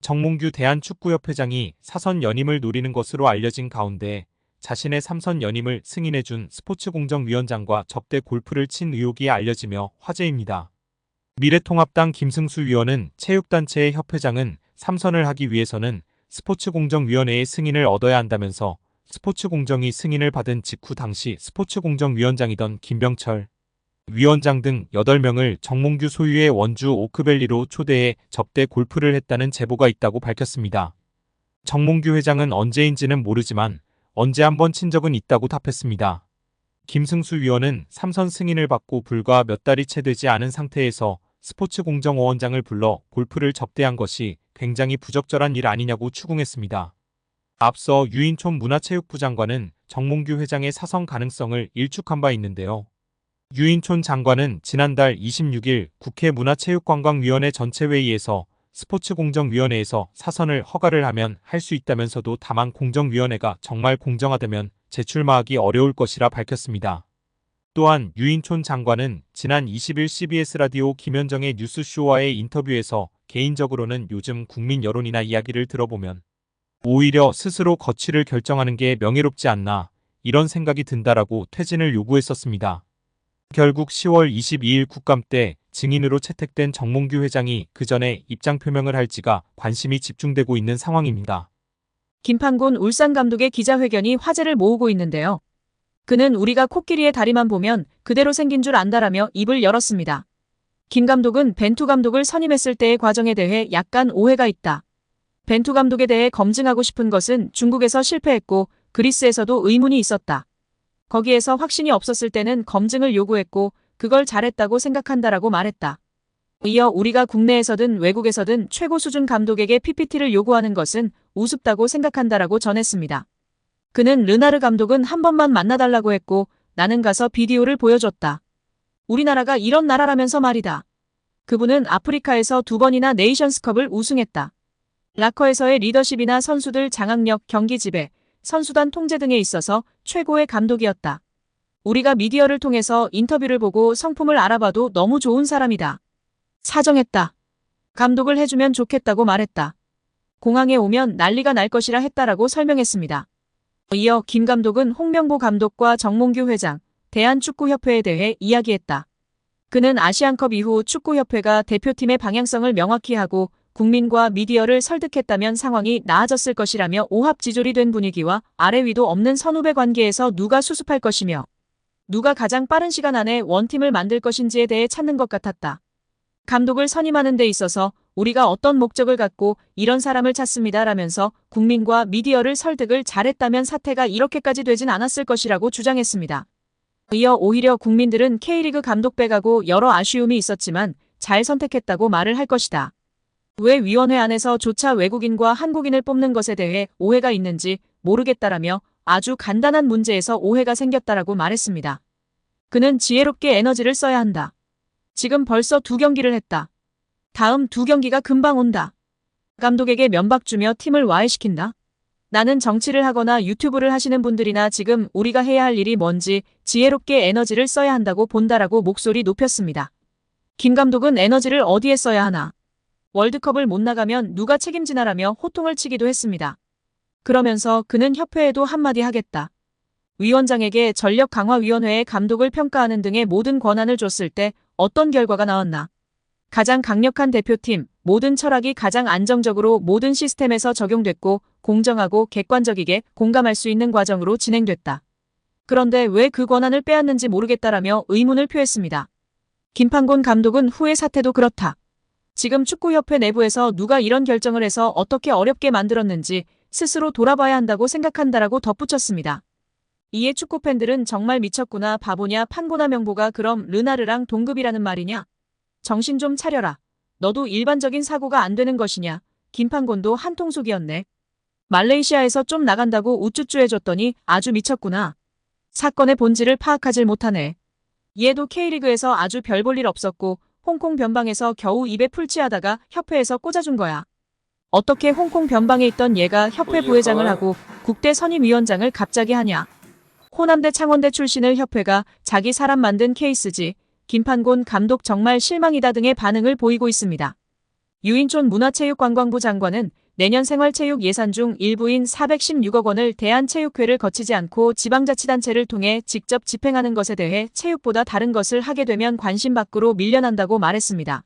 정몽규 대한축구협회장이 사선 연임을 노리는 것으로 알려진 가운데 자신의 3선 연임을 승인해준 스포츠공정위원장과 접대 골프를 친 의혹이 알려지며 화제입니다. 미래통합당 김승수 위원은 체육단체의 협회장은 3선을 하기 위해서는 스포츠공정위원회의 승인을 얻어야 한다면서 스포츠공정위 승인을 받은 직후 당시 스포츠공정위원장이던 김병철 위원장 등 8명을 정몽규 소유의 원주 오크밸리로 초대해 접대 골프를 했다는 제보가 있다고 밝혔습니다. 정몽규 회장은 언제인지는 모르지만 언제 한번 친 적은 있다고 답했습니다. 김승수 위원은 3선 승인을 받고 불과 몇 달이 채 되지 않은 상태에서 스포츠공정위원장을 불러 골프를 접대한 것이 굉장히 부적절한 일 아니냐고 추궁했습니다. 앞서 유인촌 문화체육부 장관은 정몽규 회장의 사선 가능성을 일축한 바 있는데요. 유인촌 장관은 지난달 26일 국회 문화체육관광위원회 전체회의에서 스포츠공정위원회에서 사선을 허가를 하면 할 수 있다면서도 다만 공정위원회가 정말 공정하다면 재출마하기 어려울 것이라 밝혔습니다. 또한 유인촌 장관은 지난 20일 CBS 라디오 김현정의 뉴스쇼와의 인터뷰에서 개인적으로는 요즘 국민 여론이나 이야기를 들어보면 오히려 스스로 거취를 결정하는 게 명예롭지 않나 이런 생각이 든다라고 퇴진을 요구했었습니다. 결국 10월 22일 국감 때 증인으로 채택된 정몽규 회장이 그 전에 입장 표명을 할지가 관심이 집중되고 있는 상황입니다. 김판곤 울산 감독의 기자회견이 화제를 모으고 있는데요. 그는 우리가 코끼리의 다리만 보면 그대로 생긴 줄 안다라며 입을 열었습니다. 김 감독은 벤투 감독을 선임했을 때의 과정에 대해 약간 오해가 있다. 벤투 감독에 대해 검증하고 싶은 것은 중국에서 실패했고 그리스에서도 의문이 있었다. 거기에서 확신이 없었을 때는 검증을 요구했고 그걸 잘했다고 생각한다라고 말했다. 이어 우리가 국내에서든 외국에서든 최고 수준 감독에게 PPT를 요구하는 것은 우습다고 생각한다라고 전했습니다. 그는 르나르 감독은 한 번만 만나달라고 했고 나는 가서 비디오를 보여줬다. 우리나라가 이런 나라라면서 말이다. 그분은 아프리카에서 2번이나 네이션스컵을 우승했다. 라커에서의 리더십이나 선수들 장악력, 경기 지배, 선수단 통제 등에 있어서 최고의 감독이었다. 우리가 미디어를 통해서 인터뷰를 보고 성품을 알아봐도 너무 좋은 사람이다. 사정했다. 감독을 해주면 좋겠다고 말했다. 공항에 오면 난리가 날 것이라 했다라고 설명했습니다. 이어 김 감독은 홍명보 감독과 정몽규 회장, 대한축구협회에 대해 이야기했다. 그는 아시안컵 이후 축구협회가 대표팀의 방향성을 명확히 하고 국민과 미디어를 설득했다면 상황이 나아졌을 것이라며 오합지졸이 된 분위기와 아래 위도 없는 선후배 관계에서 누가 수습할 것이며 누가 가장 빠른 시간 안에 원팀을 만들 것인지에 대해 찾는 것 같았다. 감독을 선임하는 데 있어서 우리가 어떤 목적을 갖고 이런 사람을 찾습니다라면서 국민과 미디어를 설득을 잘했다면 사태가 이렇게까지 되진 않았을 것이라고 주장했습니다. 이어 오히려 국민들은 K리그 감독 빼가고 여러 아쉬움이 있었지만 잘 선택했다고 말을 할 것이다. 왜 위원회 안에서조차 외국인과 한국인을 뽑는 것에 대해 오해가 있는지 모르겠다라며 아주 간단한 문제에서 오해가 생겼다라고 말했습니다. 그는 지혜롭게 에너지를 써야 한다. 지금 벌써 2경기를 했다. 다음 2경기가 금방 온다. 감독에게 면박 주며 팀을 와해시킨다. 나는 정치를 하거나 유튜브를 하시는 분들이나 지금 우리가 해야 할 일이 뭔지 지혜롭게 에너지를 써야 한다고 본다라고 목소리 높였습니다. 김 감독은 에너지를 어디에 써야 하나? 월드컵을 못 나가면 누가 책임지나라며 호통을 치기도 했습니다. 그러면서 그는 협회에도 한마디 하겠다. 위원장에게 전력강화위원회의 감독을 평가하는 등의 모든 권한을 줬을 때 어떤 결과가 나왔나? 가장 강력한 대표팀, 모든 철학이 가장 안정적으로 모든 시스템에서 적용됐고 공정하고 객관적이게 공감할 수 있는 과정으로 진행됐다. 그런데 왜 그 권한을 빼앗는지 모르겠다라며 의문을 표했습니다. 김판곤 감독은 후의 사태도 그렇다. 지금 축구협회 내부에서 누가 이런 결정을 해서 어떻게 어렵게 만들었는지 스스로 돌아봐야 한다고 생각한다라고 덧붙였습니다. 이에 축구팬들은 정말 미쳤구나, 바보냐, 판고나 명보가 그럼 르나르랑 동급이라는 말이냐? 정신 좀 차려라. 너도 일반적인 사고가 안 되는 것이냐? 김판곤도 한통속이었네. 말레이시아에서 좀 나간다고 우쭈쭈 해줬더니 아주 미쳤구나. 사건의 본질을 파악하질 못하네. 얘도 K리그에서 아주 별 볼 일 없었고 홍콩 변방에서 겨우 입에 풀칠하다가 협회에서 꽂아준 거야. 어떻게 홍콩 변방에 있던 얘가 협회 부회장을 하고 국대 선임위원장을 갑자기 하냐. 호남대 창원대 출신을 협회가 자기 사람 만든 케이스지. 김판곤 감독 정말 실망이다 등의 반응을 보이고 있습니다. 유인촌 문화체육관광부 장관은 내년 생활체육 예산 중 일부인 416억 원을 대한체육회를 거치지 않고 지방자치단체를 통해 직접 집행하는 것에 대해 체육보다 다른 것을 하게 되면 관심 밖으로 밀려난다고 말했습니다.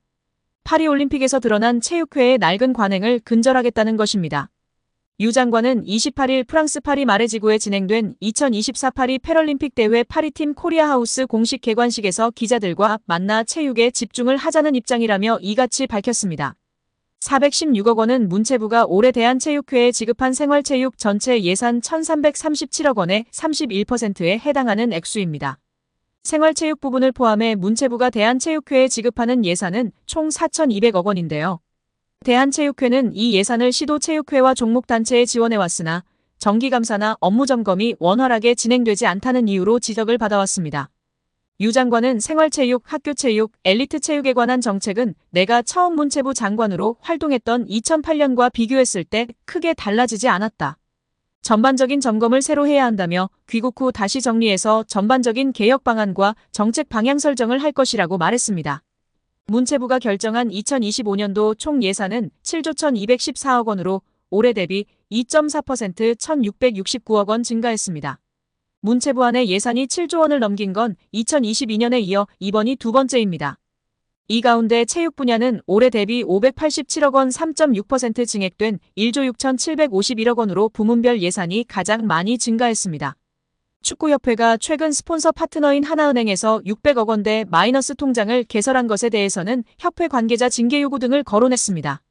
파리올림픽에서 드러난 체육회의 낡은 관행을 근절하겠다는 것입니다. 유 장관은 28일 프랑스 파리 마레지구에 진행된 2024 파리 패럴림픽 대회 파리팀 코리아하우스 공식 개관식에서 기자들과 만나 체육에 집중을 하자는 입장이라며 이같이 밝혔습니다. 416억 원은 문체부가 올해 대한체육회에 지급한 생활체육 전체 예산 1,337억 원의 31%에 해당하는 액수입니다. 생활체육 부분을 포함해 문체부가 대한체육회에 지급하는 예산은 총 4,200억 원인데요. 대한체육회는 이 예산을 시도체육회와 종목단체에 지원해왔으나 정기감사나 업무점검이 원활하게 진행되지 않다는 이유로 지적을 받아왔습니다. 유 장관은 생활체육, 학교체육, 엘리트체육에 관한 정책은 내가 처음 문체부 장관으로 활동했던 2008년과 비교했을 때 크게 달라지지 않았다. 전반적인 점검을 새로 해야 한다며 귀국 후 다시 정리해서 전반적인 개혁 방안과 정책 방향 설정을 할 것이라고 말했습니다. 문체부가 결정한 2025년도 총 예산은 7조 1,214억 원으로 올해 대비 2.4% 1,669억 원 증가했습니다. 문체부 안의 예산이 7조 원을 넘긴 건 2022년에 이어 이번이 두 번째입니다. 이 가운데 체육 분야는 올해 대비 587억 원 3.6% 증액된 1조 6,751억 원으로 부문별 예산이 가장 많이 증가했습니다. 축구협회가 최근 스폰서 파트너인 하나은행에서 600억 원대 마이너스 통장을 개설한 것에 대해서는 협회 관계자 징계 요구 등을 거론했습니다.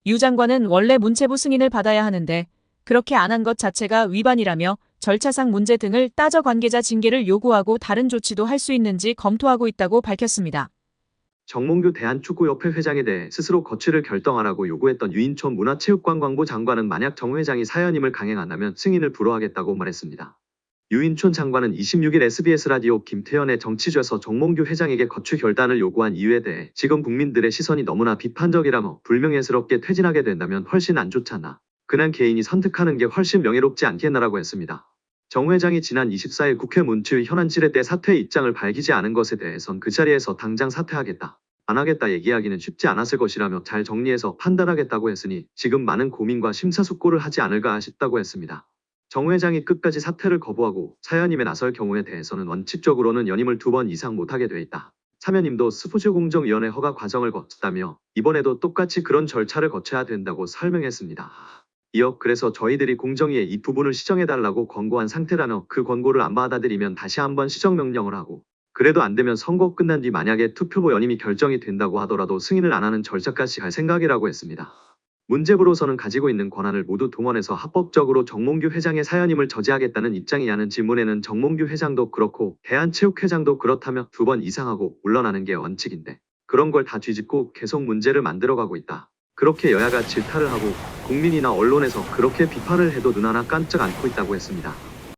유 장관은 원래 문체부 승인을 받아야 하는데 그렇게 안 한 것 자체가 위반이라며 절차상 문제 등을 따져 관계자 징계를 요구하고 다른 조치도 할 수 있는지 검토하고 있다고 밝혔습니다. 정몽규 대한축구협회 회장에 대해 스스로 거취를 결정하라고 요구했던 유인촌 문화체육관광부 장관은 만약 정 회장이 사연임을 강행한다면 승인을 불허하겠다고 말했습니다. 유인촌 장관은 26일 SBS 라디오 김태현의 정치좌에서 정몽규 회장에게 거취 결단을 요구한 이유에 대해 지금 국민들의 시선이 너무나 비판적이라며 불명예스럽게 퇴진하게 된다면 훨씬 안 좋잖아. 그냥 개인이 선택하는 게 훨씬 명예롭지 않겠나라고 했습니다. 정 회장이 지난 24일 국회 문체위 현안 질의 때 사퇴 입장을 밝히지 않은 것에 대해선 그 자리에서 당장 사퇴하겠다, 안 하겠다 얘기하기는 쉽지 않았을 것이라며 잘 정리해서 판단하겠다고 했으니 지금 많은 고민과 심사숙고를 하지 않을까 싶다고 했습니다. 정 회장이 끝까지 사퇴를 거부하고 사연임에 나설 경우에 대해서는 원칙적으로는 연임을 2번 이상 못하게 돼 있다. 사면임도 스포츠공정위원회 허가 과정을 거쳤다며 이번에도 똑같이 그런 절차를 거쳐야 된다고 설명했습니다. 이어 그래서 저희들이 공정위에 이 부분을 시정해달라고 권고한 상태라며 그 권고를 안 받아들이면 다시 한번 시정명령을 하고 그래도 안 되면 선거 끝난 뒤 만약에 투표보 연임이 결정이 된다고 하더라도 승인을 안 하는 절차까지 갈 생각이라고 했습니다. 문체부로서는 가지고 있는 권한을 모두 동원해서 합법적으로 정몽규 회장의 사연임을 저지하겠다는 입장이냐는 질문에는 정몽규 회장도 그렇고 대한체육회장도 그렇다며 2번 이상 하고 물러나는 게 원칙인데 그런 걸 다 뒤집고 계속 문제를 만들어가고 있다. 그렇게 여야가 질타를 하고 국민이나 언론에서 그렇게 비판을 해도 눈 하나 깜짝 않고 있다고 했습니다.